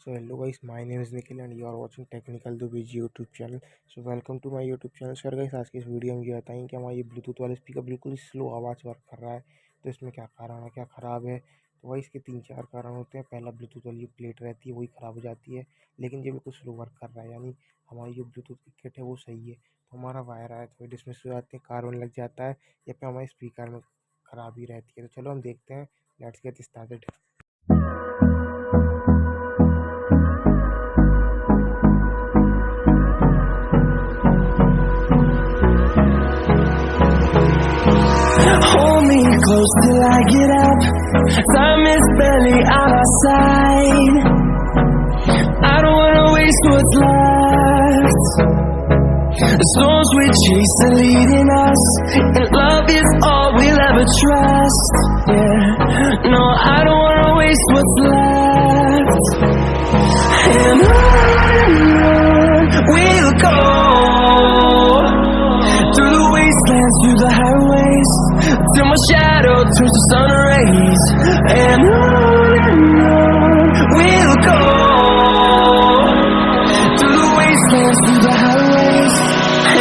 So hello guys, my name is Nikhil and you are watching Technical Dubey Ji YouTube channel. So welcome to my YouTube channel. Sir guys, आज की इस video में ये बताएंगे कि हमारा ये ब्लूटूथ वाला स्पीकर बिल्कुल स्लो आवाज़ वर्क कर रहा है, तो इसमें क्या कारण है, क्या ख़राब है। तो भाई इसके 3-4 कारण होते हैं। पहला, ब्लूटूथ वाली जो प्लेट रहती है वही ख़राब हो जाती है, लेकिन ये बिल्कुल स्लो वर्क कर रहा है, यानी हमारी जो ब्लूटूथ की किट है वो सही है। तो हमारा वायर आया तो डिसमिस हो जाते हैं, कार्बन लग जाता है या फिर हमारे स्पीकर में ख़राबी रहती है। तो चलो हम देखते हैं, let's get started. Hold me close till I get up. Time is barely on our side. I don't wanna waste what's left. The storms we chase are leading us, and love is all we'll ever trust. Yeah, no, I don't wanna waste what's left. And on we'll go, through the wastelands, through the highways, till my shadow turns to sun rays. And on we'll go, through the wastelands, through the highways,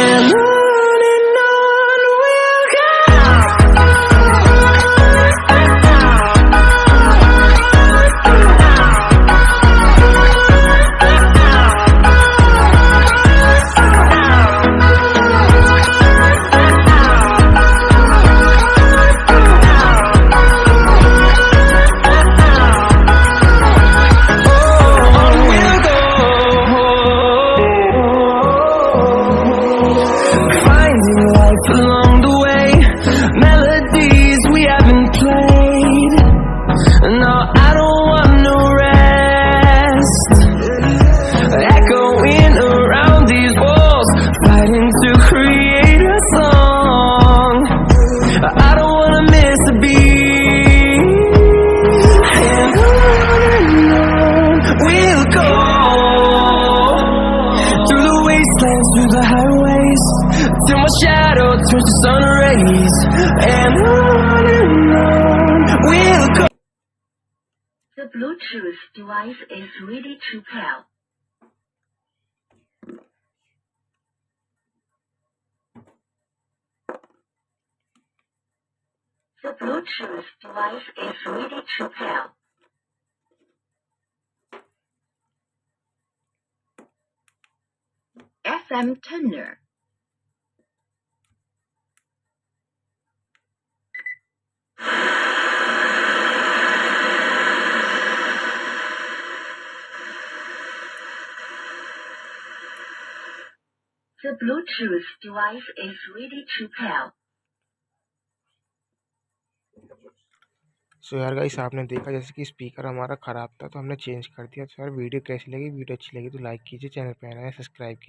and on we'll go. Along the way, melodies we haven't played. No, I don't want no rest. Echoing around these walls, fighting to create a song. I don't wanna miss a beat. And on we'll go, through the wastelands, through the highways, till my shadow turns to sun rays. And on we'll go. The Bluetooth device is ready to pair. The Bluetooth device is ready to pair. FM tuner. The Bluetooth device is ready to pair. सो यार guys, आपने देखा जैसे कि speaker हमारा ख़राब था तो हमने चेंज कर दिया। तो यार वीडियो कैसी लगी, वीडियो अच्छी लगी तो लाइक कीजिए, चैनल पे आना है सब्सक्राइब कीजिए।